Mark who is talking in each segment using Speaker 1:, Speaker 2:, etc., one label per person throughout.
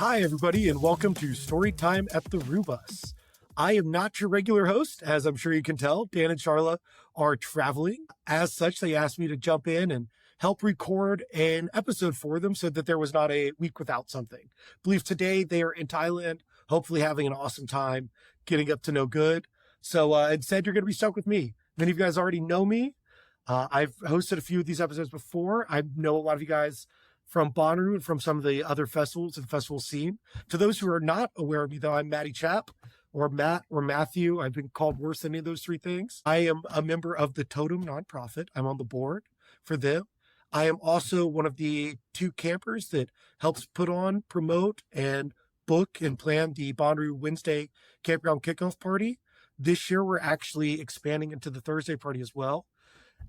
Speaker 1: Hi, everybody, and welcome to Storytime at the Rubus. I am not your regular host, as I'm sure you can tell. Dan and Sharla are traveling. As such, they asked me to jump in and help record an episode for them so that there was not a week without something. I believe today they are in Thailand, hopefully having an awesome time, getting up to no good. So instead, you're going to be stuck with me. Many of you guys already know me. I've hosted a few of these episodes before. I know a lot of you guys from Bonnaroo and from some of the other festivals and festival scene. To those who are not aware of me, though, I'm Matty Chap, or Matt, or Matthew. I've been called worse than any of those three things. I am a member of the Totem nonprofit. I'm on the board for them. I am also one of the two campers that helps put on, promote, and book and plan the Bonnaroo Wednesday campground kickoff party. This year, we're actually expanding into the Thursday party as well.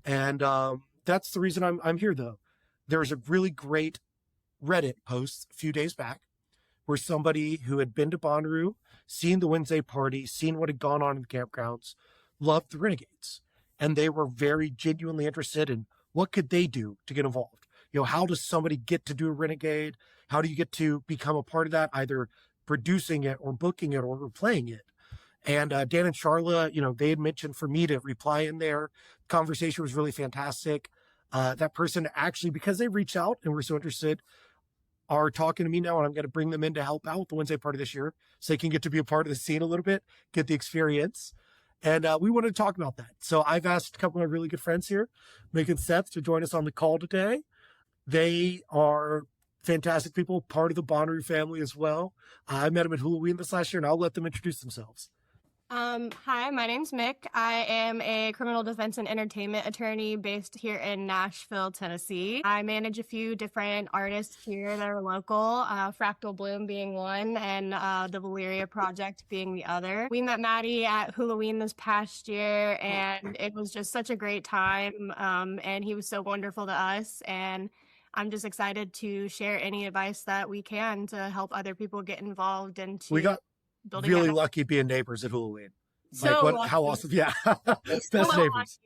Speaker 1: And that's the reason I'm here, though. There was a really great Reddit post a few days back where somebody who had been to Bonnaroo, seen the Wednesday party, seen what had gone on in the campgrounds, loved the Renegades. And they were very genuinely interested in what could they do to get involved. You know, how does somebody get to do a Renegade? How do you get to become a part of that, either producing it or booking it or playing it? And Dan and Sharla, you know, they had mentioned for me to reply in there. Conversation was really fantastic. That person actually, because they reached out and were so interested, are talking to me now, and I'm going to bring them in to help out with the Wednesday party this year so they can get to be a part of the scene a little bit, get the experience. And we wanted to talk about that. So I've asked a couple of my really good friends here, Myk and Seth, to join us on the call today. They are fantastic people, part of the Bonnaroo family as well. I met them at Halloween this last year, and I'll let them introduce themselves.
Speaker 2: Hi, my name's Myk. I am a criminal defense and entertainment attorney based here in Nashville, Tennessee. I manage a few different artists here that are local, Fractal Bloom being one, and the Valeria Project being the other. We met Matty at Halloween this past year, and it was just such a great time, and he was so wonderful to us, and I'm just excited to share any advice that we can to help other people get involved and to
Speaker 1: really lucky being neighbors at Halloween.
Speaker 2: So
Speaker 1: like how awesome. Yeah. Best neighbors.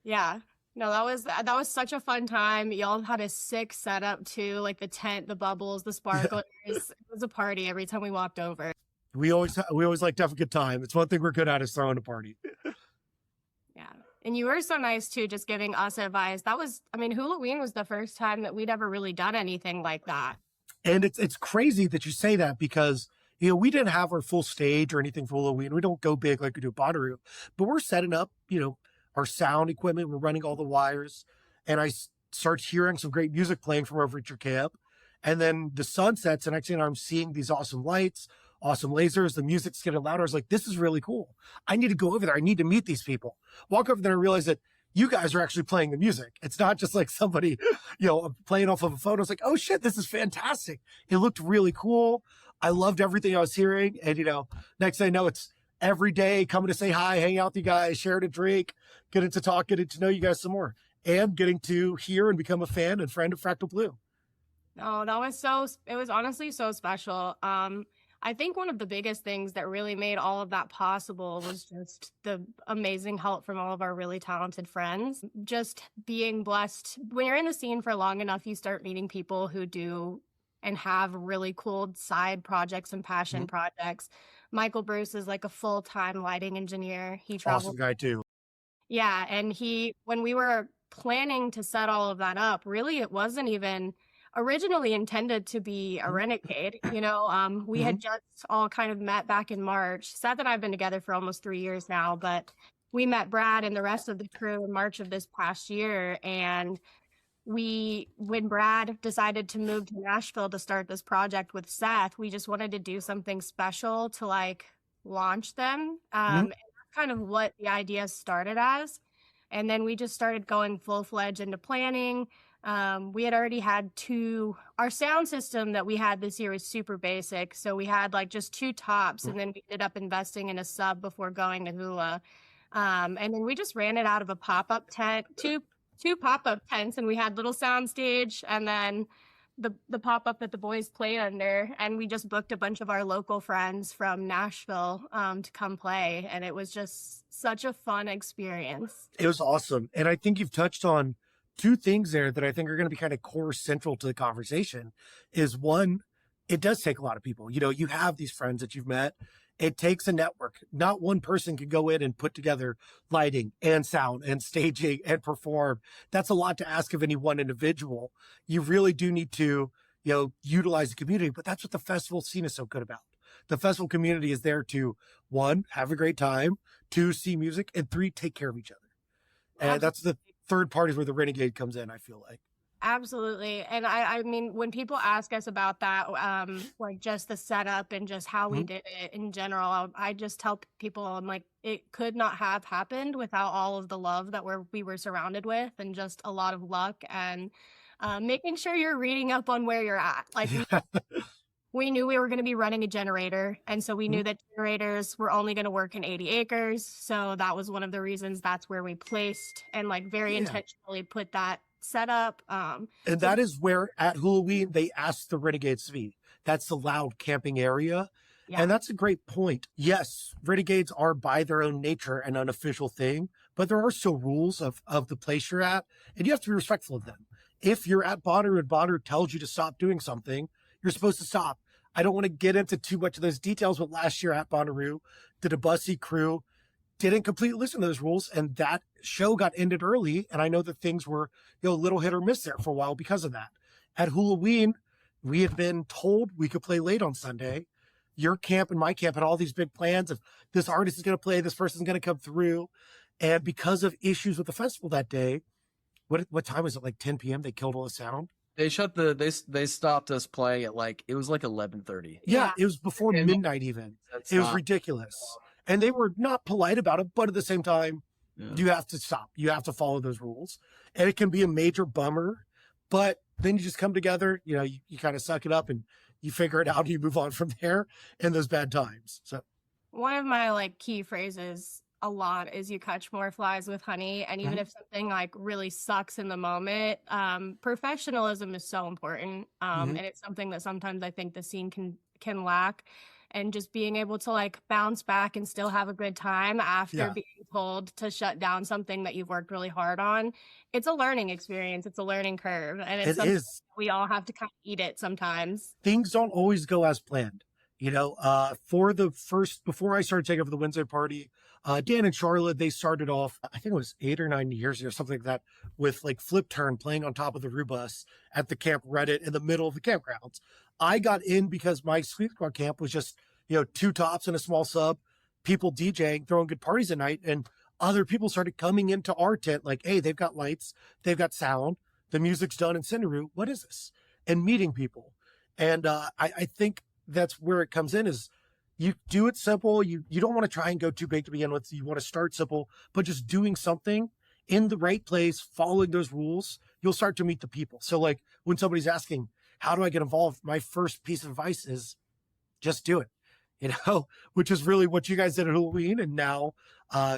Speaker 2: Yeah. No, that was such a fun time. Y'all had a sick setup too, like the tent, the bubbles, the sparklers. It was a party every time we walked over.
Speaker 1: We always like to have a good time. It's one thing we're good at is throwing a party.
Speaker 2: Yeah. And you were so nice too, just giving us advice. Halloween was the first time that we'd ever really done anything like that.
Speaker 1: And it's crazy that you say that because, you know, we didn't have our full stage or anything for Halloween. We don't go big like we do Bonnaroo, but we're setting up, you know, our sound equipment. We're running all the wires, and I start hearing some great music playing from over at your camp. And then the sun sets, and next thing I'm seeing these awesome lights, awesome lasers. The music's getting louder. I was like, this is really cool. I need to go over there. I need to meet these people. Walk over there and realize that you guys are actually playing the music. It's not just like somebody, you know, playing off of a phone. I was like, oh shit, this is fantastic. It looked really cool. I loved everything I was hearing. And, you know, next thing I know, it's every day coming to say hi, hang out with you guys, sharing a drink, getting to talk, getting to know you guys some more, and getting to hear and become a fan and friend of Fractal Blue.
Speaker 2: Oh, it was honestly so special. I think one of the biggest things that really made all of that possible was just the amazing help from all of our really talented friends. Just being blessed. When you're in the scene for long enough, you start meeting people who do and have really cool side projects and passion projects. Michael Bruce is like a full-time lighting engineer. He travels.
Speaker 1: Awesome guy too.
Speaker 2: Yeah, and when we were planning to set all of that up, really it wasn't even originally intended to be a renegade. You know, we had just all kind of met back in March. Seth and I have been together for almost 3 years now, but we met Brad and the rest of the crew in March of this past year. And when Brad decided to move to Nashville to start this project with Seth, we just wanted to do something special to like launch them. And that's kind of what the idea started as. And then we just started going full-fledged into planning. We had already had our sound system that we had this year was super basic. So we had like just 2 tops, and then we ended up investing in a sub before going to Hula. And then we just ran it out of a pop-up tent, two pop-up tents, and we had little sound stage and then the pop-up that the boys played under. And we just booked a bunch of our local friends from Nashville to come play. And it was just such a fun experience.
Speaker 1: It was awesome. And I think you've touched on two things there that I think are going to be kind of core central to the conversation is one, it does take a lot of people. You have these friends that you've met. It takes a network. Not one person can go in and put together lighting and sound and staging and perform. That's a lot to ask of any one individual. You really do need to, utilize the community, but that's what the festival scene is so good about. The festival community is there to, one, have a great time, two, see music, and three, take care of each other. And that's the third part is where the renegade comes in, I feel like.
Speaker 2: Absolutely. And I mean, when people ask us about that, like just the setup and just how we did it in general, I just tell people, I'm like, it could not have happened without all of the love that we were surrounded with, and just a lot of luck and making sure you're reading up on where you're at. Like we knew we were going to be running a generator. And so we knew that generators were only going to work in 80 acres. So that was one of the reasons that's where we placed and like very intentionally put that set up.
Speaker 1: And that is where at Halloween, they asked the renegades to be. That's the loud camping area. Yeah. And that's a great point. Yes, renegades are by their own nature an unofficial thing, but there are still rules of the place you're at, and you have to be respectful of them. If you're at Bonnaroo and Bonnaroo tells you to stop doing something, you're supposed to stop. I don't want to get into too much of those details, but last year at Bonnaroo, the Debussy crew didn't completely listen to those rules, and that show got ended early. And I know that things were, a little hit or miss there for a while because of that. At Halloween, we had been told we could play late on Sunday. Your camp and my camp had all these big plans of this artist is going to play, this person's going to come through. And because of issues with the festival that day, what time was it? Like 10 p.m. They killed all the sound.
Speaker 3: They they stopped us playing at it was like 11:30.
Speaker 1: Yeah, it was before midnight even. It was ridiculous. And they were not polite about it, but at the same time, you have to stop. You have to follow those rules. And it can be a major bummer, but then you just come together, you kind of suck it up and you figure it out and you move on from there in those bad times. So
Speaker 2: one of my key phrases a lot is you catch more flies with honey. And even if something really sucks in the moment, professionalism is so important. And it's something that sometimes I think the scene can lack. And just being able to bounce back and still have a good time after being told to shut down something that you've worked really hard on. It's a learning experience. It's a learning curve. And it's something we all have to kind of eat it sometimes.
Speaker 1: Things don't always go as planned. Before I started taking over the Wednesday party, Dan and Sharla, they started off, I think it was 8 or 9 years ago, something like that, with Flip Turn playing on top of the Rubus at the Camp Reddit in the middle of the campgrounds. I got in because my Sweet Squad camp was just, 2 tops and a small sub, people DJing, throwing good parties at night. And other people started coming into our tent hey, they've got lights, they've got sound, the music's done in Cinderoo. What is this? And meeting people. And I think that's where it comes in is you do it simple. You don't want to try and go too big to begin with. You want to start simple, but just doing something in the right place, following those rules, you'll start to meet the people. So when somebody's asking, how do I get involved? My first piece of advice is just do it, which is really what you guys did at Halloween. And now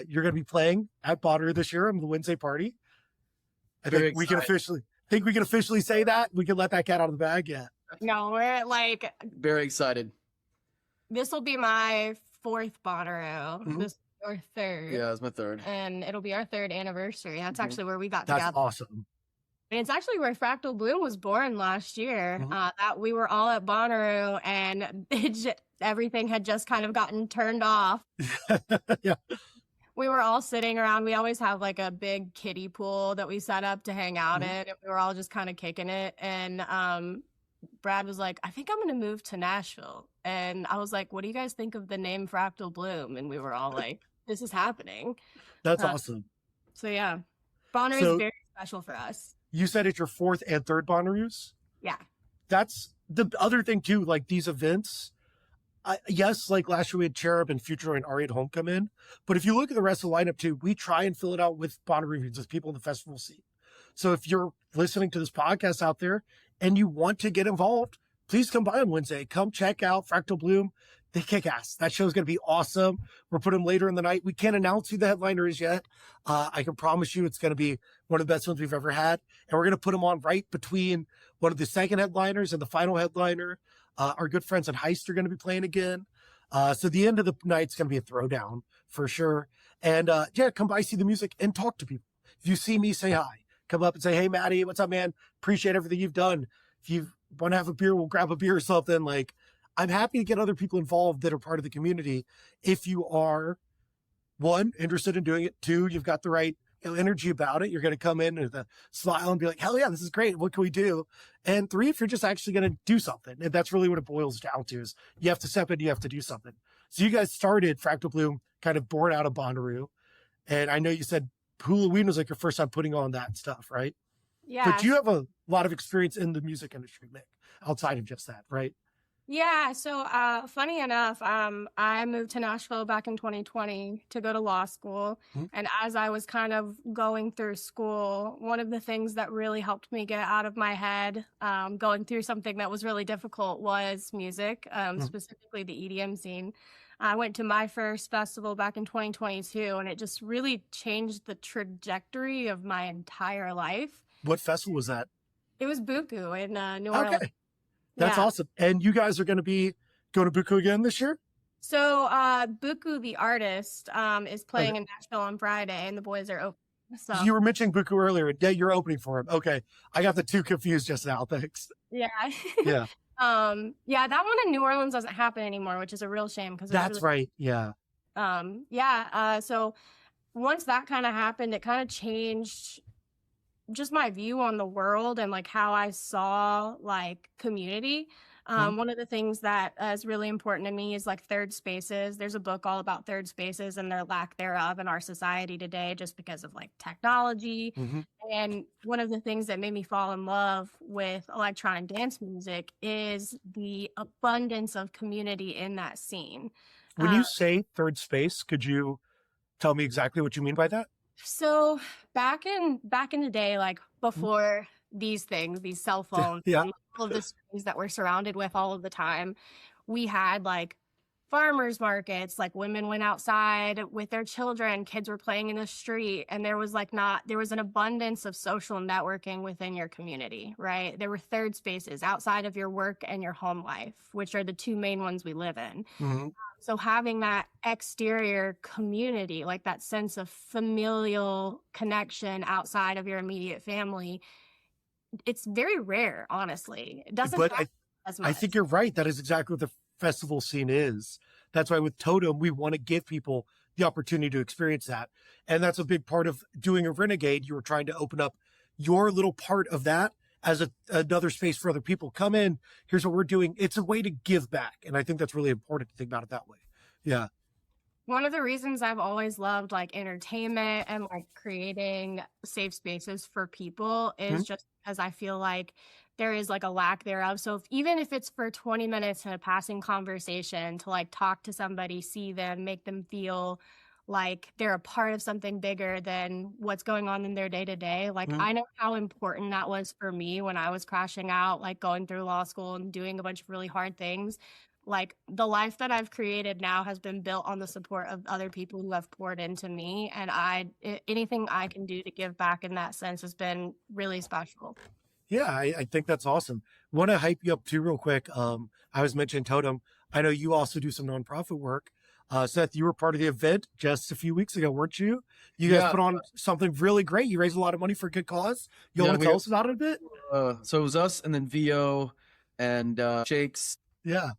Speaker 1: you're going to be playing at Bonnaroo this year on the Wednesday party. I think we can officially say that. We can let that cat out of the bag. Yeah.
Speaker 2: No, we're
Speaker 3: very excited.
Speaker 2: This will be my 4th Bonnaroo. This or 3rd.
Speaker 3: Yeah, it's my 3rd.
Speaker 2: And it'll be our 3rd anniversary. That's actually where we got together.
Speaker 1: That's awesome.
Speaker 2: And it's actually where Fractal Bloom was born last year. That we were all at Bonnaroo and everything had just kind of gotten turned off.
Speaker 1: Yeah.
Speaker 2: We were all sitting around. We always have a big kiddie pool that we set up to hang out in. And we were all just kind of kicking it. And Brad was like, I think I'm going to move to Nashville. And I was like, what do you guys think of the name Fractal Bloom? And we were all like, this is happening.
Speaker 1: That's awesome.
Speaker 2: So yeah, Bonnaroo is very special for us.
Speaker 1: You said it's your 4th and 3rd Bonnaroos?
Speaker 2: Yeah.
Speaker 1: That's the other thing too, these events. Yes, last year we had Cherub and Future and Ari at Home come in. But if you look at the rest of the lineup too, we try and fill it out with Bonnaroo with people in the festival scene. So if you're listening to this podcast out there and you want to get involved, please come by on Wednesday. Come check out Fractal Bloom. They kick ass. That show's going to be awesome. We're putting them later in the night. We can't announce who the headliner is yet. I can promise you it's going to be one of the best ones we've ever had. And we're going to put them on right between one of the second headliners and the final headliner. Our good friends at Heist are going to be playing again. So the end of the night's going to be a throwdown for sure. And come by, see the music and talk to people. If you see me, say hi. come up and say, hey, Matty, what's up, man? Appreciate everything you've done. If you want to have a beer, we'll grab a beer or something. Like, I'm happy to get other people involved that are part of the community. If you are, one, interested in doing it. Two, you've got the right energy about it. You're going to come in with a smile and be like, hell yeah, this is great. What can we do? And three, if you're just actually going to do something. And that's really what it boils down to, is you have to step in, you have to do something. So you guys started Fractal Bloom kind of born out of Bonnaroo. And I know you said Halloween was like your first time putting on that stuff, right?
Speaker 2: Yeah.
Speaker 1: But you have a lot of experience in the music industry, Myk, outside of just that, right?
Speaker 2: Yeah, so funny enough, I moved to Nashville back in 2020 to go to law school. And as I was kind of going through school, one of the things that really helped me get out of my head, going through something that was really difficult, was music, specifically the EDM scene. I went to my first festival back in 2022, and it just really changed the trajectory of my entire life.
Speaker 1: What festival was that?
Speaker 2: It was Buku in New Orleans.
Speaker 1: Okay. That's awesome. And you guys are going to be going to Buku again this year?
Speaker 2: So Buku, the artist, is playing in Nashville on Friday, and the boys are open. So
Speaker 1: you were mentioning Buku earlier. Yeah, you're opening for him. Okay. I got the two confused just now. Thanks.
Speaker 2: Yeah.
Speaker 1: Yeah.
Speaker 2: Yeah, that one in New Orleans doesn't happen anymore, which is a real shame.
Speaker 1: That's right. Yeah.
Speaker 2: So once that kind of happened, it kind of changed just my view on the world and like how I saw like community. One of the things that is really important to me is like third spaces. There's a book all about third spaces and their lack thereof in our society today, just because of like technology. And one of the things that made me fall in love with electronic dance music is the abundance of community in that scene.
Speaker 1: When you say third space, could you tell me exactly what you mean by that?
Speaker 2: So back in the day, like before these things, these cell phones, and all of the screens that we're surrounded with all of the time, we had like farmers markets, like women went outside with their children, kids were playing in the street, and there was an abundance of social networking within your community, right? There were third spaces outside of your work and your home life, which are the two main ones we live in. So having that exterior community, like that sense of familial connection outside of your immediate family, it's very rare, honestly. It doesn't happen as much.
Speaker 1: I think you're right. That is exactly what the festival scene is. That's why with Totem, we want to give people the opportunity to experience that. And that's a big part of doing a Renegade. You were trying to open up your little part of that as another space for other people. Come in, here's what we're doing. It's a way to give back. And I think that's really important to think about it that way. Yeah.
Speaker 2: One of the reasons I've always loved like entertainment and like creating safe spaces for people is just because I feel like there is like a lack thereof. So even if it's for 20 minutes in a passing conversation to like talk to somebody, see them, make them feel like they're a part of something bigger than what's going on in their day to day. Like I know how important that was for me when I was crashing out, like going through law school and doing a bunch of really hard things. Like the life that I've created now has been built on the support of other people who have poured into me. And anything I can do to give back in that sense has been really special.
Speaker 1: Yeah, I think that's awesome. Want to hype you up too real quick. I was mentioning Totem. I know you also do some nonprofit work. Seth, you were part of the event just a few weeks ago, weren't you? You guys put on something really great. You raised a lot of money for a good cause. You want to tell us about it a bit?
Speaker 3: So it was us and then VO and Shakes.
Speaker 1: Yeah.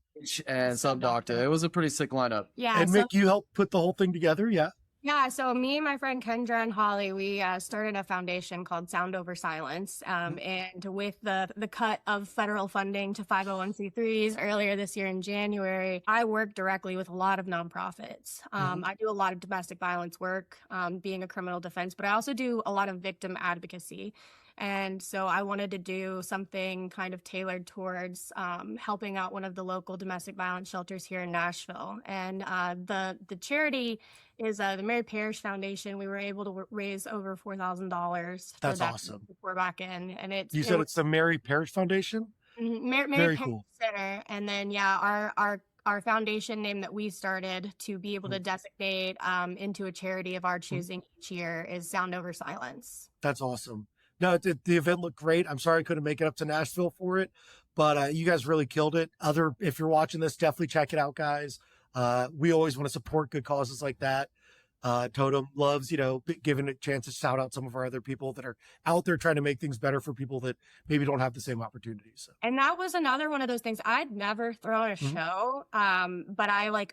Speaker 3: And some doctor. It was a pretty sick lineup.
Speaker 2: Yeah.
Speaker 1: And Myk, you helped put the whole thing together. Yeah.
Speaker 2: Yeah, so me and my friend Kendra and Holly, we started a foundation called Sound Over Silence. And with the cut of federal funding to 501c3s earlier this year in January, I work directly with a lot of nonprofits. I do a lot of domestic violence work, being a criminal defense, but I also do a lot of victim advocacy. And so I wanted to do something kind of tailored towards helping out one of the local domestic violence shelters here in Nashville. And the charity is the Mary Parrish Foundation. We were able to raise over $4,000.
Speaker 1: That's awesome.
Speaker 2: We're back in, and it's
Speaker 1: the Mary Parrish Foundation.
Speaker 2: Mary
Speaker 1: Very
Speaker 2: Parrish
Speaker 1: cool.
Speaker 2: Center, and then our foundation name that we started to be able to designate into a charity of our choosing each year is Sound Over Silence.
Speaker 1: That's awesome. No, the event looked great. I'm sorry I couldn't make it up to Nashville for it, but you guys really killed it. If you're watching this, definitely check it out, guys. We always want to support good causes like that. Totem loves, giving a chance to shout out some of our other people that are out there trying to make things better for people that maybe don't have the same opportunities. So.
Speaker 2: And that was another one of those things. I'd never thrown a show, but I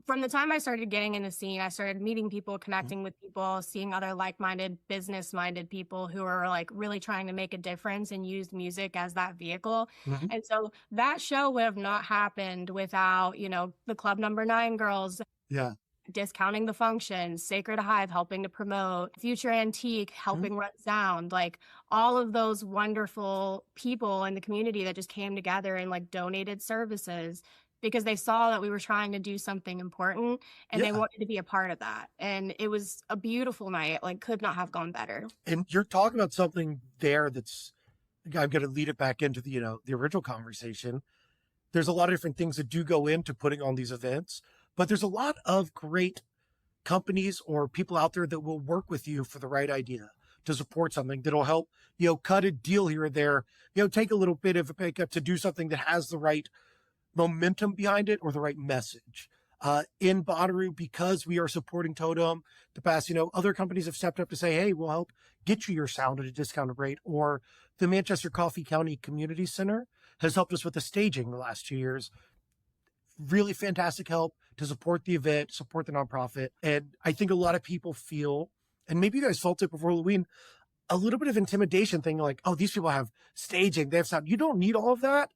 Speaker 2: from the time I started getting in the scene, I started meeting people, connecting with people, seeing other like-minded, business-minded people who are like really trying to make a difference and use music as that vehicle. And so that show would have not happened without, the Club Number 9 girls.
Speaker 1: Yeah.
Speaker 2: Discounting the Functions, Sacred Hive helping to promote, Future Antique helping run sound, like all of those wonderful people in the community that just came together and like donated services because they saw that we were trying to do something important and they wanted to be a part of that. And it was a beautiful night, like could not have gone better.
Speaker 1: And you're talking about something there that's, I'm going to lead it back into the, the original conversation. There's a lot of different things that do go into putting on these events. But there's a lot of great companies or people out there that will work with you for the right idea to support something that'll help, cut a deal here or there, take a little bit of a pay cut to do something that has the right momentum behind it or the right message. In Bonnaroo, because we are supporting Totem, the past, other companies have stepped up to say, hey, we'll help get you your sound at a discounted rate. Or the Manchester Coffee County Community Center has helped us with the staging the last 2 years. Really fantastic help to support the event, support the nonprofit. And I think a lot of people feel, and maybe you guys felt it before Halloween, a little bit of intimidation thing like, oh, these people have staging, they have sound. You don't need all of that.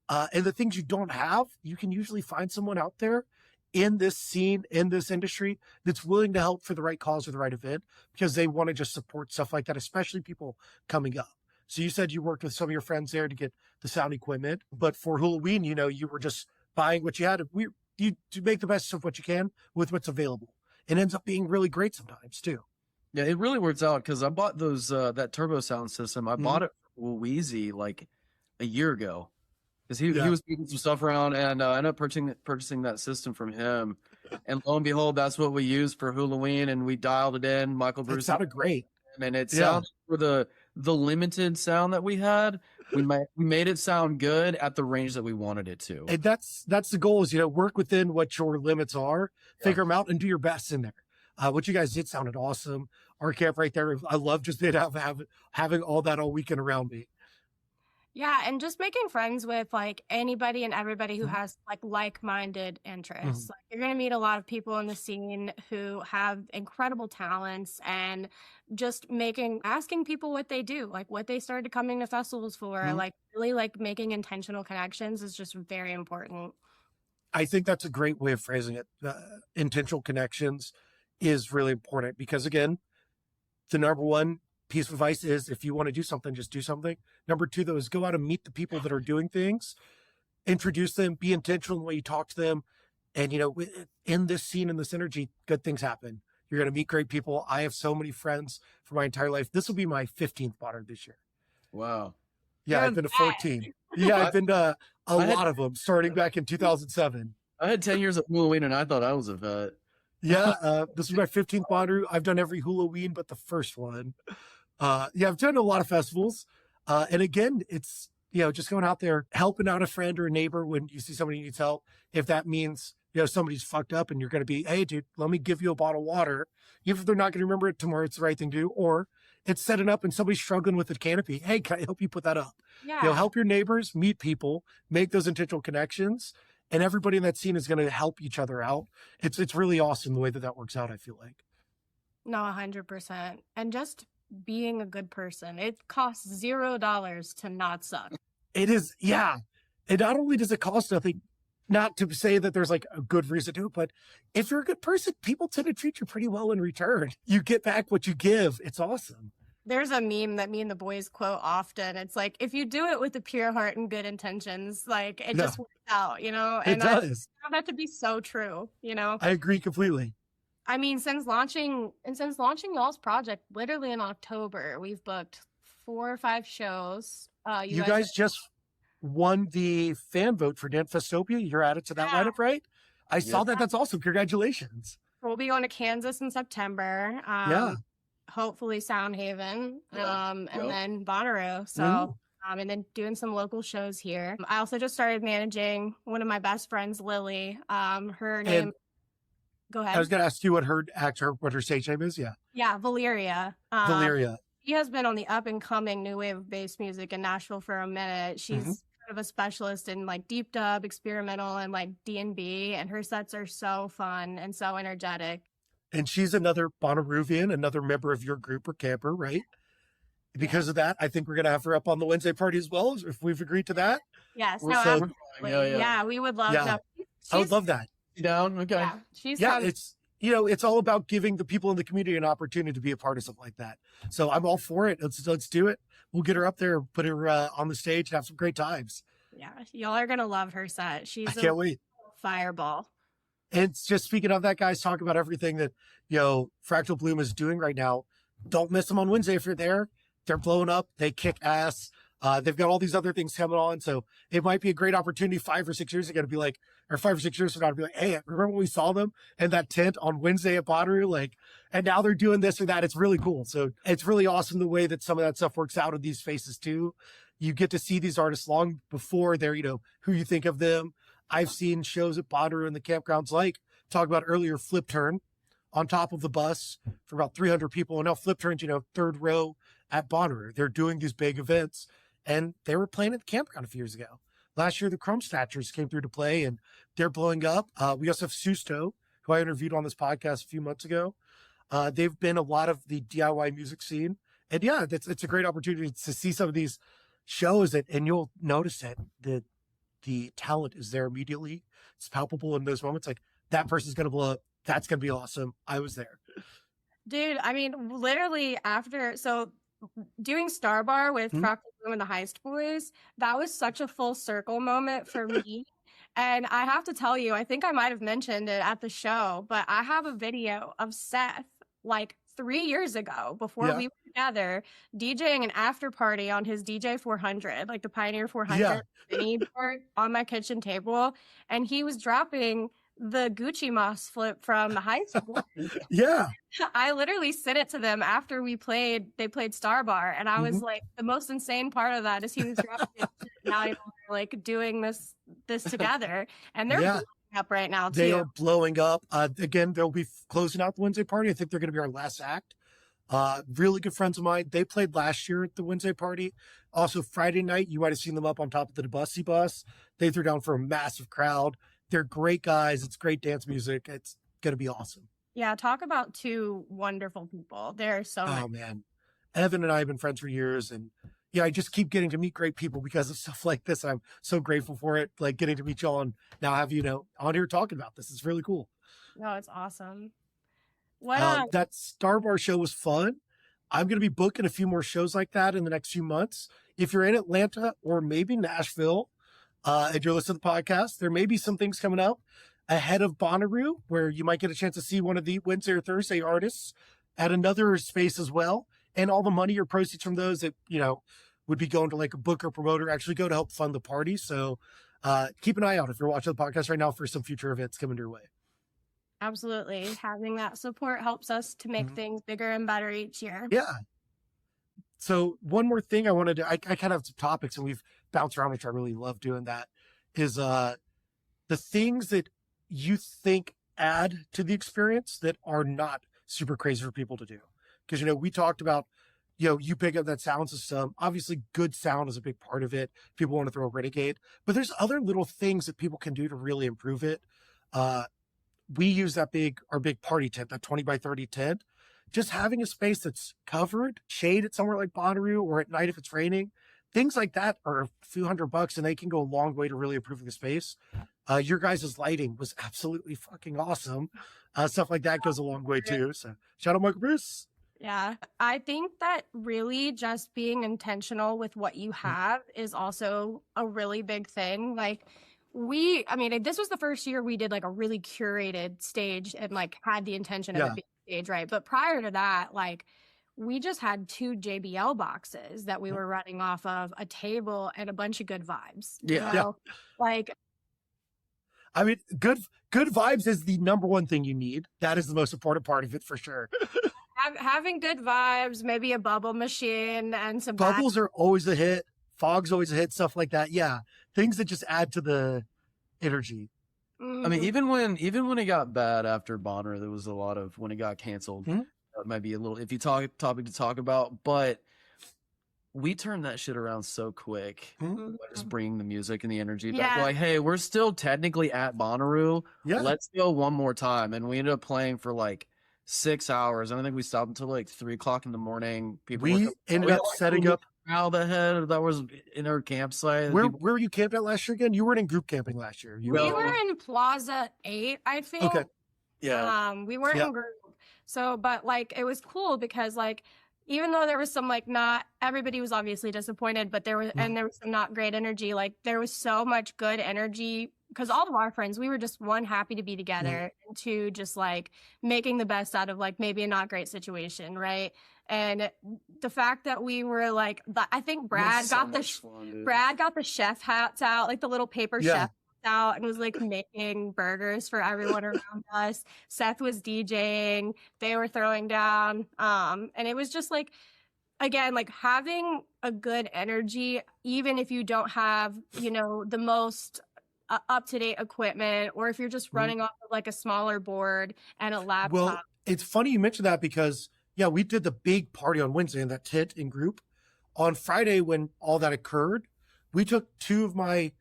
Speaker 1: And the things you don't have, you can usually find someone out there in this scene, in this industry that's willing to help for the right cause or the right event because they want to just support stuff like that, especially people coming up. So you said you worked with some of your friends there to get the sound equipment, but for Halloween, you were just buying what you had. You make the best of what you can with what's available. It ends up being really great sometimes too.
Speaker 3: Yeah, it really works out because I bought those that turbo sound system. I bought it for Wheezy like a year ago because he was moving some stuff around, and I ended up purchasing that system from him. And lo and behold, that's what we used for Halloween, and we dialed it in. Michael Bruce
Speaker 1: sounded great,
Speaker 3: and it sounded for the limited sound that we had. We made it sound good at the range that we wanted it to.
Speaker 1: And that's the goal is, work within what your limits are, figure them out and do your best in there. What you guys did sounded awesome. Our camp right there. I love just having all that all weekend around me.
Speaker 2: Yeah, and just making friends with like anybody and everybody who has like-minded interests. Like, you're gonna meet a lot of people in the scene who have incredible talents, and just asking people what they do, like what they started coming to festivals for, like really like making intentional connections is just very important.
Speaker 1: I think that's a great way of phrasing it. Intentional connections is really important because again, the number one piece of advice is if you want to do something, just do something. Number two, though, is go out and meet the people that are doing things, introduce them, be intentional in the way you talk to them. And, in this scene, in this energy, good things happen. You're going to meet great people. I have so many friends for my entire life. This will be my 15th Bonner this year.
Speaker 3: Wow.
Speaker 1: Yeah, I've been to 14. Yeah, I've been to a lot of them starting back in 2007.
Speaker 3: I had 10 years of Halloween and I thought I was a vet.
Speaker 1: Yeah, this is my 15th Bonnaroo. I've done every Halloween but the first one. I've done a lot of festivals. And again, it's, just going out there, helping out a friend or a neighbor when you see somebody needs help. If that means, somebody's fucked up and you're going to be, hey, dude, let me give you a bottle of water. Even if they're not going to remember it tomorrow, it's the right thing to do. Or it's setting up and somebody's struggling with a canopy. Hey, can I help you put that up?
Speaker 2: Yeah.
Speaker 1: Help your neighbors, meet people, make those intentional connections. And everybody in that scene is going to help each other out. It's really awesome the way that works out, I feel like.
Speaker 2: No, 100%. And just being a good person. It costs $0 to not suck.
Speaker 1: It is, yeah. And not only does it cost nothing, not to say that there's like a good reason to do it, but if you're a good person, people tend to treat you pretty well in return. You get back what you give. It's awesome.
Speaker 2: There's a meme that me and the boys quote often. It's like, if you do it with a pure heart and good intentions, like it just works out, And
Speaker 1: it does.
Speaker 2: I found that to be so true,
Speaker 1: I agree completely.
Speaker 2: I mean, since launching y'all's project, literally in October, we've booked 4 or 5 shows.
Speaker 1: You guys just won the fan vote for Danfestopia. You're added to that lineup, right? I saw that. That's awesome. Congratulations.
Speaker 2: We'll be going to Kansas in September. Hopefully Soundhaven, and then Bonnaroo. So, and then doing some local shows here. I also just started managing one of my best friends, Lily. Her name. Go ahead.
Speaker 1: I was going to ask you what her stage name is. Yeah.
Speaker 2: Yeah, Valeria.
Speaker 1: Valeria.
Speaker 2: She has been on the up and coming new wave of bass music in Nashville for a minute. She's kind of a specialist in like deep dub, experimental, and like D&B, and her sets are so fun and so energetic.
Speaker 1: And she's another Bonnaroovian, another member of your group or camper, right? Because of that, I think we're going to have her up on the Wednesday party as well, if we've agreed to that.
Speaker 2: Yes.
Speaker 1: So,
Speaker 2: absolutely. Yeah, we would love that.
Speaker 1: I would love that.
Speaker 3: Down? Okay.
Speaker 2: Yeah,
Speaker 1: it's, it's all about giving the people in the community an opportunity to be a part of something like that. So I'm all for it. Let's do it. We'll get her up there, put her on the stage, and have some great times.
Speaker 2: Yeah, y'all are going to love her set.
Speaker 1: I can't wait.
Speaker 2: Fireball.
Speaker 1: And just speaking of that, guys, talk about everything that, Fractal Bloom is doing right now. Don't miss them on Wednesday if you're there. They're blowing up. They kick ass. They've got all these other things coming on. So it might be a great opportunity 5 or 6 years ago to be like, or 5 or 6 years from now to be like, hey, remember when we saw them in that tent on Wednesday at Bonnaroo? Like, and now they're doing this or that. It's really cool. So it's really awesome the way that some of that stuff works out in these spaces too. You get to see these artists long before they're, who you think of them. I've seen shows at Bonnaroo and the campgrounds, like talked about earlier, Flip Turn on top of the bus for about 300 people. And now Flip Turn's, third row at Bonnaroo. They're doing these big events, and they were playing at the campground a few years ago. Last year, the Chrome Snatchers came through to play, and they're blowing up. We also have Susto, who I interviewed on this podcast a few months ago. They've been a lot of the DIY music scene. And yeah, it's a great opportunity to see some of these shows, and you'll notice that the talent is there immediately. It's palpable in those moments. Like, that person's going to blow up. That's going to be awesome. I was there.
Speaker 2: Dude, I mean, literally doing Star Bar with Fractal Bloom and the Heist Boys, that was such a full circle moment for me. And I have to tell you, I think I might have mentioned it at the show, but I have a video of Seth like 3 years ago before we were together DJing an after party on his DJ 400, like the Pioneer 400 mini board on my kitchen table. And he was dropping the Gucci Moss flip from the high school.
Speaker 1: Yeah.
Speaker 2: I literally sent it to them after they played Star Bar. And I was like, the most insane part of that is he was dropping it. Now you're like doing this together. And they're blowing up right now too.
Speaker 1: They are blowing up. Again, they'll be closing out the Wednesday party. I think they're going to be our last act. Really good friends of mine. They played last year at the Wednesday party. Also Friday night, you might have seen them up on top of the Debussy bus. They threw down for a massive crowd. They're great guys. It's great dance music. It's going to be awesome.
Speaker 2: Yeah, talk about two wonderful people. They're so nice.
Speaker 1: Oh, man. Evan and I have been friends for years. And I just keep getting to meet great people because of stuff like this. I'm so grateful for it. Like getting to meet y'all and now have on here talking about this. It's really cool.
Speaker 2: No, it's awesome.
Speaker 1: That Star Bar show was fun. I'm going to be booking a few more shows like that in the next few months. If you're in Atlanta or maybe Nashville, and you're listening to the podcast, there may be some things coming up ahead of Bonnaroo where you might get a chance to see one of the Wednesday or Thursday artists at another space as well. And all the money or proceeds from those that, would be going to like a booker promoter actually go to help fund the party. So keep an eye out if you're watching the podcast right now for some future events coming your way.
Speaker 2: Absolutely. Having that support helps us to make things bigger and better each year.
Speaker 1: Yeah. So one more thing I kind of have some topics and we've bounced around, which I really love doing that, is the things that you think add to the experience that are not super crazy for people to do. Because, we talked about, you pick up that sound system. Obviously, good sound is a big part of it. People want to throw a renegade. But there's other little things that people can do to really improve it. We use our big party tent, that 20 by 30 tent. Just having a space that's covered, shaded somewhere like Bonnaroo, or at night if it's raining, things like that are a few $100 and they can go a long way to really improving the space. Your guys' lighting was absolutely fucking awesome. Stuff like that goes a long way too. So shout out Michael Bruce.
Speaker 2: Yeah, I think that really just being intentional with what you have is also a really big thing. Like this was the first year we did like a really curated stage and like had the intention of it being stage, right? But prior to that, like we just had 2 JBL boxes that we were running off of, a table and a bunch of good vibes. Like,
Speaker 1: I mean, good vibes is the number one thing you need. That is the most important part of it for sure.
Speaker 2: Having good vibes, maybe a bubble machine and some
Speaker 1: bubbles are always a hit. Fog's always a hit. Stuff like that. Yeah, things that just add to the energy.
Speaker 3: I mean, even when it got bad after Bonner, there was a lot of when it got canceled. That might be a little topic to talk about, but we turned that shit around so quick by just bringing the music and the energy back. We're like, hey, we're still technically at Bonnaroo.
Speaker 1: Yeah.
Speaker 3: Let's go one more time. And we ended up playing for like 6 hours. And I think we stopped until like 3:00 in the morning.
Speaker 1: We ended up setting up
Speaker 3: out ahead that was in our campsite.
Speaker 1: Where were you camped at last year again? You weren't in group camping last year.
Speaker 2: We were in Plaza 8, I think.
Speaker 1: Okay.
Speaker 3: Yeah.
Speaker 2: We weren't in group. So, but like it was cool because like even though there was some like not everybody was obviously disappointed, but there was some not great energy. Like there was so much good energy because all of our friends, we were just one, happy to be together, and two, just like making the best out of like maybe a not great situation, right? And the fact that we were like, I think Brad got the chef hats out, like the little paper chef out, and was like making burgers for everyone around us. Seth was DJing, they were throwing down, and it was just like, again, like having a good energy, even if you don't have, you know, the most up-to-date equipment, or if you're just running off of like a smaller board and a laptop.
Speaker 1: Well, it's funny you mentioned that because we did the big party on Wednesday in that tent in group. On Friday, when all that occurred, we took 2 of my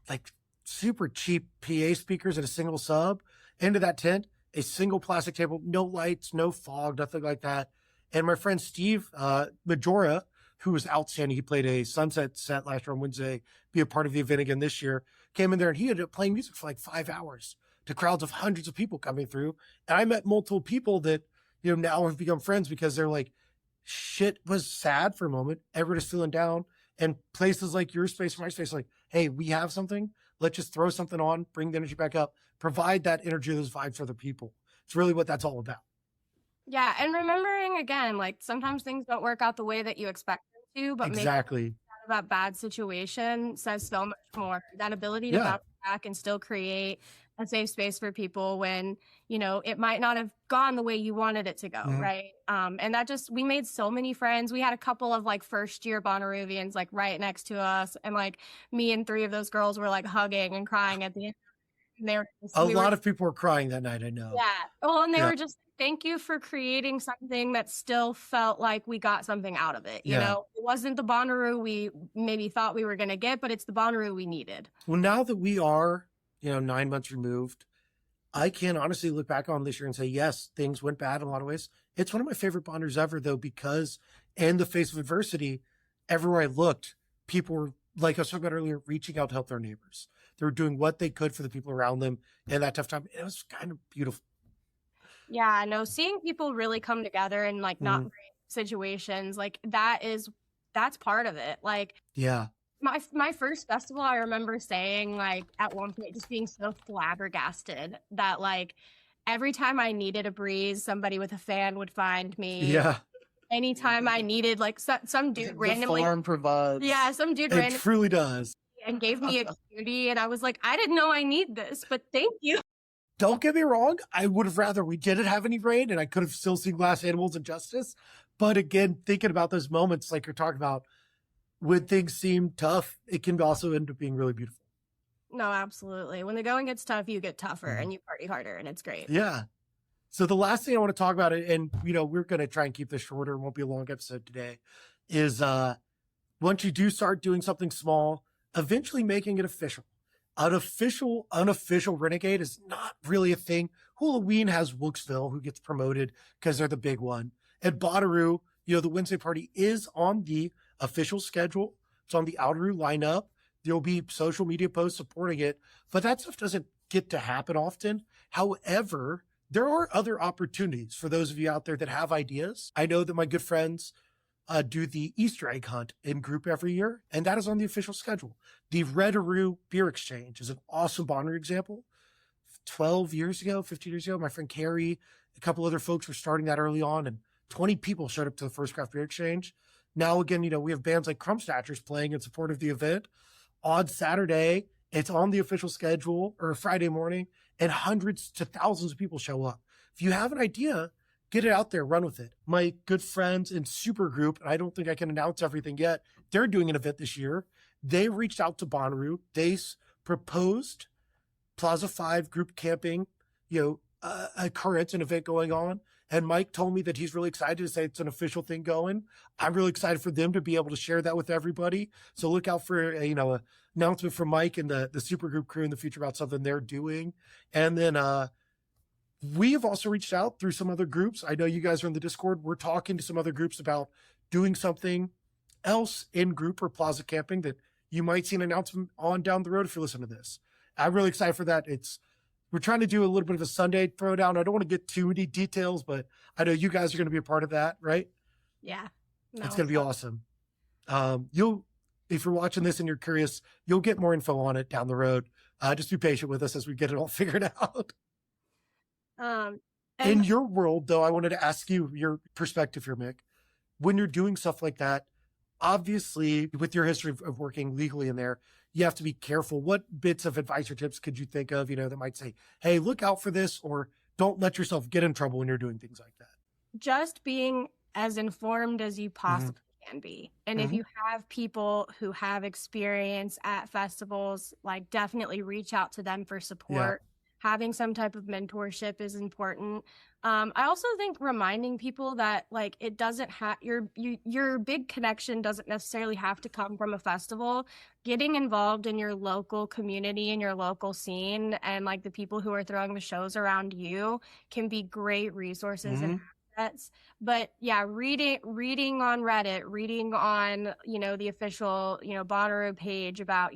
Speaker 1: like super cheap PA speakers and a single sub into that tent, a single plastic table, no lights, no fog, nothing like that. And my friend Steve Majora, who was outstanding, he played a sunset set last year on Wednesday, be a part of the event again this year, came in there and he ended up playing music for like 5 hours to crowds of hundreds of people coming through. And I met multiple people that, you know, now have become friends because they're like, shit was sad for a moment. Everybody's feeling down. And places like your space, my space, like, hey, we have something. Let's just throw something on, bring the energy back up, provide that energy, those vibes for other people. It's really what that's all about.
Speaker 2: Yeah, and remembering again, like sometimes things don't work out the way that you expect them to, but
Speaker 1: exactly.
Speaker 2: Making out of that bad situation says so much more. That ability to bounce back and still create a safe space for people when, you know, it might not have gone the way you wanted it to go, right? And that just, we made so many friends. We had a couple of like first year Bonnaroovians like right next to us, and like me and 3 of those girls were like hugging and crying at the end. And they were just,
Speaker 1: a lot of people were crying that night, I know.
Speaker 2: Yeah. Well, and they were just, thank you for creating something that still felt like we got something out of it. You know, it wasn't the Bonnaroo we maybe thought we were going to get, but it's the Bonnaroo we needed.
Speaker 1: Well, now that we are, you know, 9 months removed, I can honestly look back on this year and say, yes, things went bad in a lot of ways. It's one of my favorite Bonnaroos ever, though, because in the face of adversity, everywhere I looked, people were, like I was talking about earlier, reaching out to help their neighbors. They were doing what they could for the people around them in that tough time. It was kind of beautiful.
Speaker 2: Yeah, no, seeing people really come together in like not great situations, like that's part of it. Like,
Speaker 1: yeah.
Speaker 2: My first festival, I remember saying like at one point just being so flabbergasted that like every time I needed a breeze, somebody with a fan would find me.
Speaker 1: Yeah.
Speaker 2: Anytime I needed like some dude randomly.
Speaker 3: The farm provides.
Speaker 2: Yeah, some dude randomly.
Speaker 1: It truly does.
Speaker 2: And gave me a cutie, and I was like, I didn't know I need this, but thank you.
Speaker 1: Don't get me wrong. I would have rather we didn't have any rain and I could have still seen Glass Animals and Justice. But again, thinking about those moments like you're talking about, when things seem tough, it can also end up being really beautiful.
Speaker 2: No, absolutely. When the going gets tough, you get tougher and you party harder, and it's great.
Speaker 1: Yeah. So the last thing I want to talk about, and you know, we're going to try and keep this shorter, it won't be a long episode today, is once you do start doing something small, eventually making it official. An official, unofficial renegade is not really a thing. Halloween has Wilkesville, who gets promoted because they're the big one. At Bonnaroo, you know, the Wednesday party is on the official schedule. It's on the Outeroo lineup. There'll be social media posts supporting it, but that stuff doesn't get to happen often. However, there are other opportunities for those of you out there that have ideas. I know that my good friends do the Easter egg hunt in group every year, and that is on the official schedule. The Renegade Beer Exchange is an awesome Bonnaroo example. 12 years ago, 15 years ago, my friend Carrie, a couple other folks were starting that early on, and 20 people showed up to the first craft beer exchange. Now, again, you know, we have bands like Crumb Snatchers playing in support of the event. On Saturday, it's on the official schedule, or Friday morning, and hundreds to thousands of people show up. If you have an idea, get it out there, run with it. My good friends in Supergroup, and I don't think I can announce everything yet, they're doing an event this year. They reached out to Bonnaroo. They proposed Plaza 5 group camping, a current, an event going on. And Myk told me that he's really excited to say it's an official thing going. I'm really excited for them to be able to share that with everybody. So look out for a announcement from Myk and the supergroup crew in the future about something they're doing. And then we have also reached out through some other groups. I know you guys are in the Discord. We're talking to some other groups about doing something else in group or plaza camping that you might see an announcement on down the road if you listen to this. I'm really excited for that. We're trying to do a little bit of a Sunday throwdown. I don't want to get too many details, but I know you guys are going to be a part of that, right?
Speaker 2: Yeah.
Speaker 1: No, it's going to be awesome. If you're watching this and you're curious, you'll get more info on it down the road. Just be patient with us as we get it all figured out. In your world, though, I wanted to ask you your perspective here, Myk. When you're doing stuff like that, obviously, with your history of working legally in there, you have to be careful. What bits of advice or tips could you think of, that might say, hey, look out for this, or don't let yourself get in trouble when you're doing things like that?
Speaker 2: Just being as informed as you possibly can be. And if you have people who have experience at festivals, like definitely reach out to them for support. Having some type of mentorship is important. I also think reminding people that like it doesn't have your big connection doesn't necessarily have to come from a festival. Getting involved in your local community and your local scene and like the people who are throwing the shows around you can be great resources and assets. But yeah, reading on Reddit, reading on the official Bonnaroo page about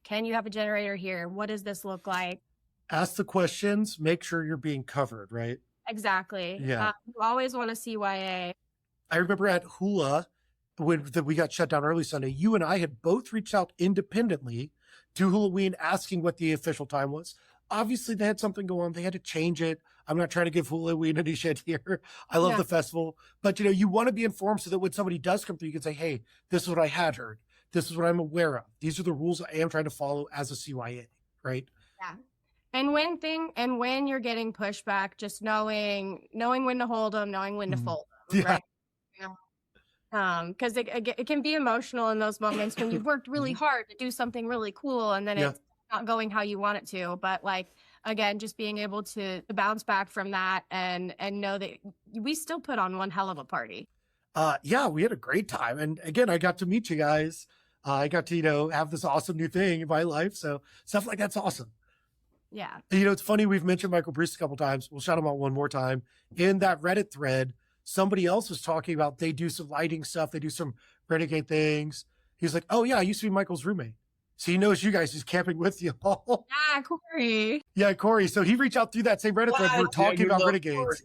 Speaker 2: can you have a generator here? What does this look like?
Speaker 1: Ask the questions, make sure you're being covered, right?
Speaker 2: Exactly.
Speaker 1: Yeah.
Speaker 2: You always want to CYA.
Speaker 1: I remember at Hula, when we got shut down early Sunday, you and I had both reached out independently to Halloween asking what the official time was. Obviously, they had something go on. They had to change it. I'm not trying to give Halloween any shit here. I love the festival. But, you want to be informed so that when somebody does come through, you can say, hey, this is what I had heard. This is what I'm aware of. These are the rules I am trying to follow as a CYA, right?
Speaker 2: Yeah. And when you're getting pushback, just knowing when to hold them, knowing when to fold them, right? Because it can be emotional in those moments when you've worked really hard to do something really cool and then it's not going how you want it to. But like, again, just being able to bounce back from that and know that we still put on one hell of a party.
Speaker 1: We had a great time. And again, I got to meet you guys. I got to, have this awesome new thing in my life. So stuff like that's awesome.
Speaker 2: Yeah.
Speaker 1: It's funny. We've mentioned Michael Bruce a couple times. We'll shout him out one more time. In that Reddit thread, somebody else was talking about they do some lighting stuff. They do some renegade things. He's like, oh yeah, I used to be Michael's roommate. So he knows you guys. He's camping with you all.
Speaker 2: Yeah, Corey.
Speaker 1: Yeah, Corey. So he reached out through that same Reddit thread. We're talking about renegades. Corey.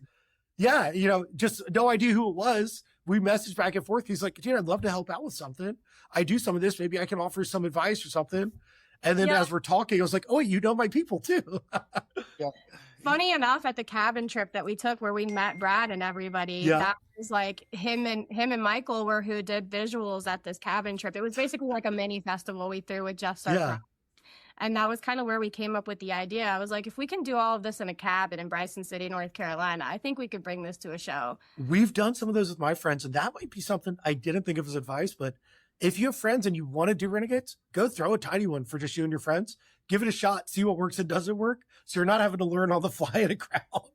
Speaker 1: Yeah, just no idea who it was. We messaged back and forth. He's like, dude, I'd love to help out with something. I do some of this. Maybe I can offer some advice or something. And then as we're talking, I was like, oh, you know my people too.
Speaker 2: Funny enough, at the cabin trip that we took where we met Brad and everybody, that was like him and Michael were who did visuals at this cabin trip. It was basically like a mini festival we threw with Jeff Sartre. And that was kind of where we came up with the idea. I was like, if we can do all of this in a cabin in Bryson City, North Carolina, I think we could bring this to a show.
Speaker 1: We've done some of those with my friends, and that might be something I didn't think of as advice, but if you have friends and you want to do renegades, go throw a tiny one for just you and your friends. Give it a shot, see what works and doesn't work. So you're not having to learn on the fly in a crowd.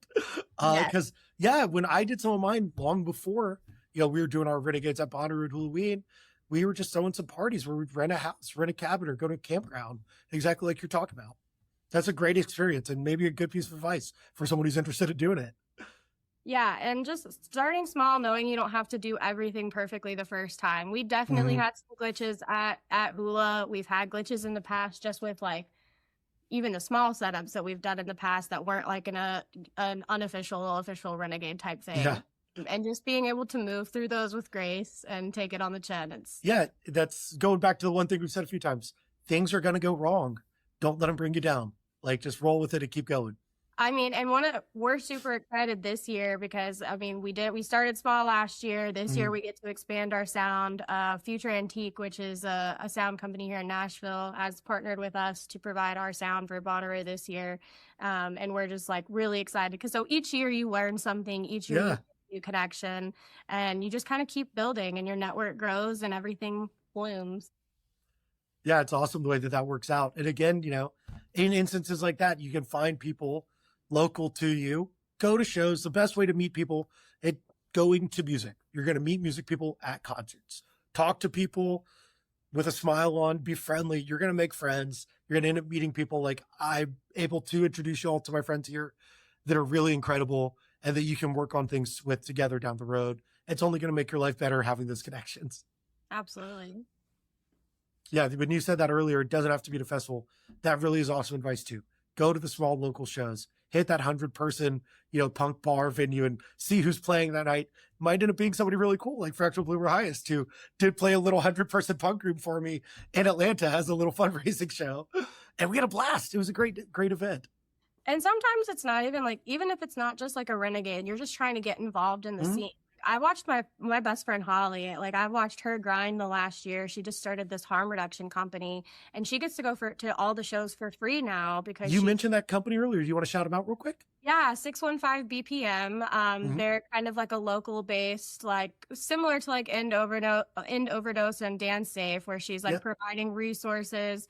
Speaker 1: Because when I did some of mine long before, we were doing our renegades at Bonnaroo Halloween, we were just throwing some parties where we'd rent a house, rent a cabin, or go to a campground, exactly like you're talking about. That's a great experience and maybe a good piece of advice for someone who's interested in doing it.
Speaker 2: Yeah, and just starting small, knowing you don't have to do everything perfectly the first time. We definitely had some glitches at Hula. We've had glitches in the past just with like even the small setups that we've done in the past that weren't like an unofficial, official renegade type thing. Yeah. And just being able to move through those with grace and take it on the chin. That's
Speaker 1: going back to the one thing we've said a few times. Things are going to go wrong. Don't let them bring you down. Like, just roll with it and keep going.
Speaker 2: I mean, and we're super excited this year because, I mean, we started small last year. This year we get to expand our sound. Future Antique, which is a sound company here in Nashville, has partnered with us to provide our sound for Bonnaroo this year. And we're just like really excited because so each year you learn something, each year you get a new connection, and you just kind of keep building and your network grows and everything blooms.
Speaker 1: Yeah, it's awesome the way that works out. And again, in instances like that, you can find people local to you, go to shows. The best way to meet people at going to music. You're going to meet music people at concerts, talk to people with a smile on, be friendly. You're going to make friends. You're going to end up meeting people. Like, I'm able to introduce you all to my friends here that are really incredible and that you can work on things with together down the road. It's only going to make your life better having those connections.
Speaker 2: Absolutely.
Speaker 1: Yeah, when you said that earlier, it doesn't have to be at a festival. That really is awesome advice too. Go to the small local shows, hit that 100-person, punk bar venue and see who's playing that night. Might end up being somebody really cool, like Fractal Bloomer Highest, who did play a little 100-person punk group for me in Atlanta as a little fundraising show. And we had a blast. It was a great event.
Speaker 2: And sometimes it's not even if it's not just like a renegade, you're just trying to get involved in the scene. I watched my best friend Holly, I've watched her grind the last year. She just started this harm reduction company and she gets to go to all the shows for free now because
Speaker 1: you mentioned that company earlier. Do you want to shout them out real quick?
Speaker 2: Yeah, 615 BPM. They're kind of like a local based, similar to End Overdose and Dance Safe, where she's providing resources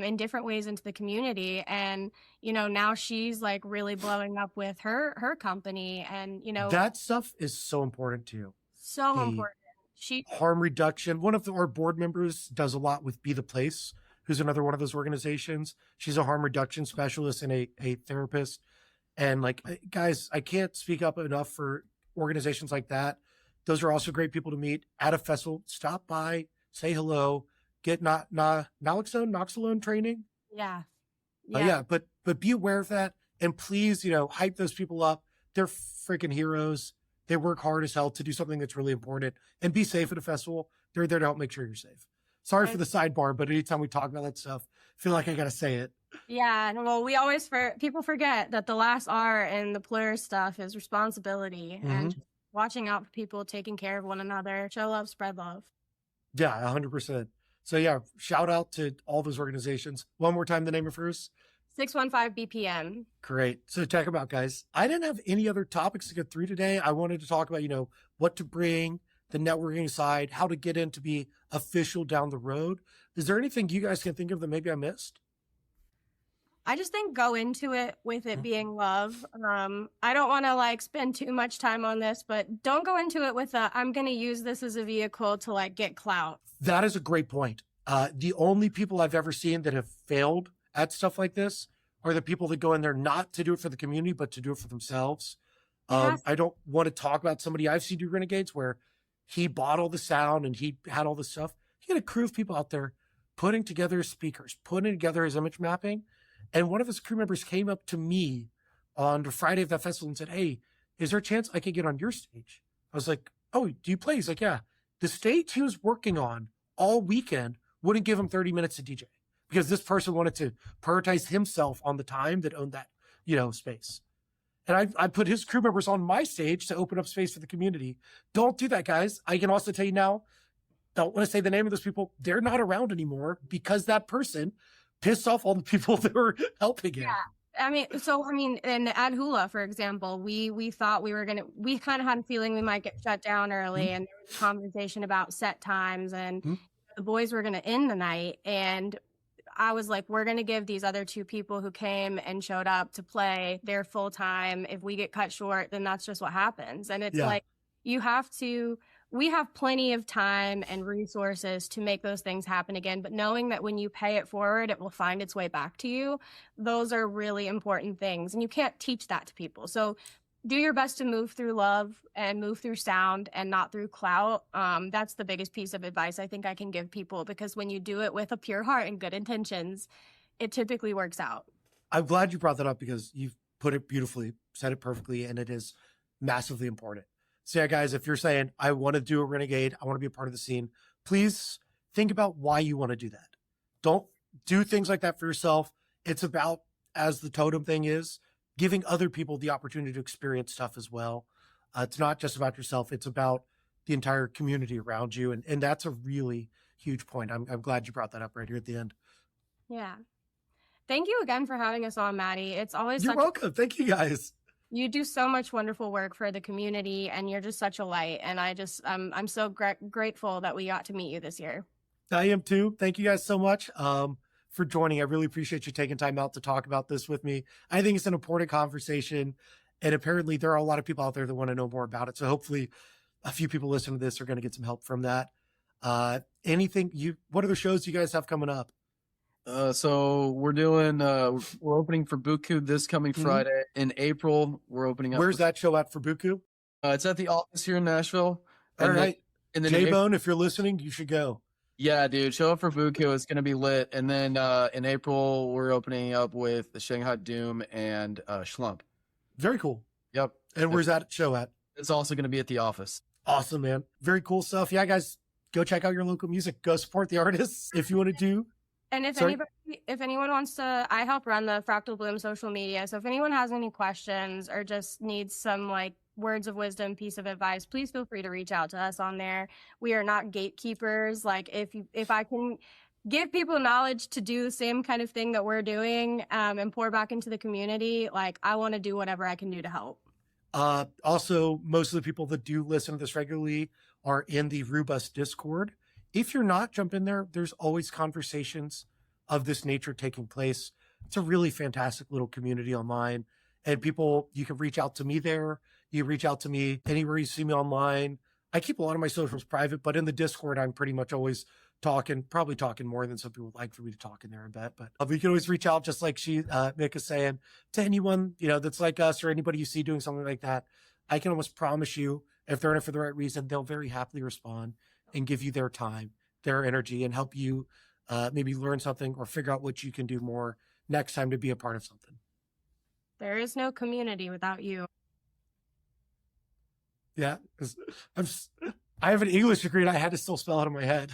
Speaker 2: in different ways into the community. And, now she's really blowing up with her company. And,
Speaker 1: that stuff is so important to you.
Speaker 2: So important.
Speaker 1: Harm reduction. One of our board members does a lot with Be the Place, who's another one of those organizations. She's a harm reduction specialist and a therapist. And guys, I can't speak up enough for organizations like that. Those are also great people to meet at a festival. Stop by, say hello, get naloxone training.
Speaker 2: Yeah.
Speaker 1: But be aware of that. And please, hype those people up. They're freaking heroes. They work hard as hell to do something that's really important, and be safe at a festival. They're there to help make sure you're safe. Sorry for the sidebar, but anytime we talk about that stuff, I feel like I got to say it.
Speaker 2: Yeah, well, we always people forget that the last R in the plur stuff is responsibility and just watching out for people, taking care of one another, show love, spread love.
Speaker 1: Yeah, 100%. So yeah, shout out to all those organizations. One more time, the name of yours?
Speaker 2: 615 BPM.
Speaker 1: Great. So check them out, guys. I didn't have any other topics to get through today. I wanted to talk about, what to bring, the networking side, how to get in to be official down the road. Is there anything you guys can think of that maybe I missed?
Speaker 2: I just think go into it with it being love. I don't want to spend too much time on this, but don't go into it with I'm going to use this as a vehicle to get clout. That is
Speaker 1: a great point. The only people I've ever seen that have failed at stuff like this are the people that go in there not to do it for the community, but to do it for themselves. I don't want to talk about somebody I've seen do Renegades where he bought all the sound and he had all this stuff. He had a crew of people out there putting together his speakers, putting together his image mapping. And one of his crew members came up to me on the Friday of that festival and said, "Hey, is there a chance I could get on your stage?" I was like, "Oh, do you play?" He's like, "Yeah." The stage he was working on all weekend wouldn't give him 30 minutes to DJ because this person wanted to prioritize himself on the time that owned that, space. And I put his crew members on my stage to open up space for the community. Don't do that, guys. I can also tell you now, don't want to say the name of those people. They're not around anymore because that person pissed off all the people that were helping him.
Speaker 2: Yeah. And at Hula, for example, we thought we kind of had a feeling we might get shut down early, and there was a conversation about set times, and the boys were going to end the night. And I was like, we're going to give these other two people who came and showed up to play their full time. If we get cut short, then that's just what happens. And it's we have plenty of time and resources to make those things happen again. But knowing that when you pay it forward, it will find its way back to you. Those are really important things. And you can't teach that to people. So do your best to move through love and move through sound and not through clout. That's the biggest piece of advice I think I can give people, because when you do it with a pure heart and good intentions, it typically works out.
Speaker 1: I'm glad you brought that up because you've put it beautifully, said it perfectly, and it is massively important. So yeah, guys, if you're saying, I want to do a Renegade, I want to be a part of the scene, please think about why you want to do that. Don't do things like that for yourself. It's about, as the totem thing is, giving other people the opportunity to experience stuff as well. It's not just about yourself. It's about the entire community around you. And that's a really huge point. I'm glad you brought that up right here at the end. Yeah.
Speaker 2: Thank you again for having us on, Matty. It's always
Speaker 1: You're welcome. Thank you, guys.
Speaker 2: You do so much wonderful work for the community, and you're just such a light. And I'm so grateful that we got to meet you this year.
Speaker 1: I am too. Thank you guys so much. for joining. I really appreciate you taking time out to talk about this with me. I think it's an important conversation, and apparently there are a lot of people out there that want to know more about it. So hopefully a few people listening to this are going to get some help from that. What other shows do you guys have coming up?
Speaker 3: So we're doing, we're opening for Buku this coming Friday. In April, we're opening up.
Speaker 1: Where's that show at for Buku?
Speaker 3: It's at the office here in Nashville.
Speaker 1: All right.
Speaker 3: And then
Speaker 1: J-Bone, if you're listening, you should go.
Speaker 3: Yeah, dude, show up for Buku. It's going to be lit. And then in April, we're opening up with the Shanghai Doom and Schlump.
Speaker 1: Very cool.
Speaker 3: Yep.
Speaker 1: And where's that show at?
Speaker 3: It's also going to be at the office.
Speaker 1: Awesome, man. Very cool stuff. Yeah, guys, go check out your local music. Go support the artists if you want to do.
Speaker 2: And if anyone wants to, I help run the Fractal Bloom social media. So if anyone has any questions or just needs some like words of wisdom, piece of advice, please feel free to reach out to us on there. We are not gatekeepers. Like if I can give people knowledge to do the same kind of thing that we're doing and pour back into the community, like I want to do whatever I can do to help.
Speaker 1: Also, most of the people that do listen to this regularly are in the Rubus Discord. If you're not, jump in there. There's always conversations of this nature taking place. It's a really fantastic little community online. And people, you can reach out to me there. You reach out to me anywhere you see me online. I keep a lot of my socials private, but in the Discord, I'm pretty much always probably talking more than some people would like for me to talk in there, I bet. But you can always reach out, just like Myk is saying, to anyone, that's like us or anybody you see doing something like that. I can almost promise you, if they're in it for the right reason, they'll very happily respond and give you their time, their energy, and help you maybe learn something or figure out what you can do more next time to be a part of something.
Speaker 2: There is no community without you.
Speaker 1: Yeah, I have an English degree and I had to still spell it in my head.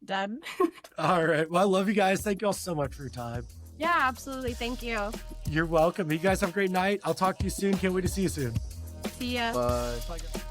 Speaker 2: Done.
Speaker 1: All right. Well, I love you guys. Thank you all so much for your time.
Speaker 2: Yeah, absolutely. Thank you.
Speaker 1: You're welcome. You guys have a great night. I'll talk to you soon. Can't wait to see you soon.
Speaker 2: See ya.
Speaker 3: Bye.
Speaker 1: Bye, guys.